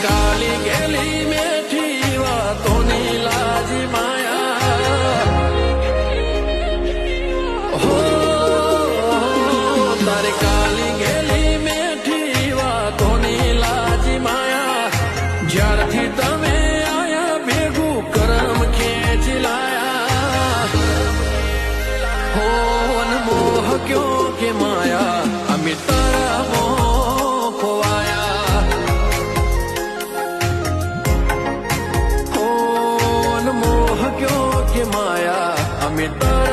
કાલી ગેલી મેઠી વાતોની લાજી માયા હો તારી કાલી ગેલી મેઠી વાતોની લાજી માયા જ્યારથી તમે આયા ભેગું કરમ ખેંચી લાયા હો મોહ ક્યો કે માયા અમે તારા મોહ ખોવાયા મોહ ક્યો કે માયા અમે તારા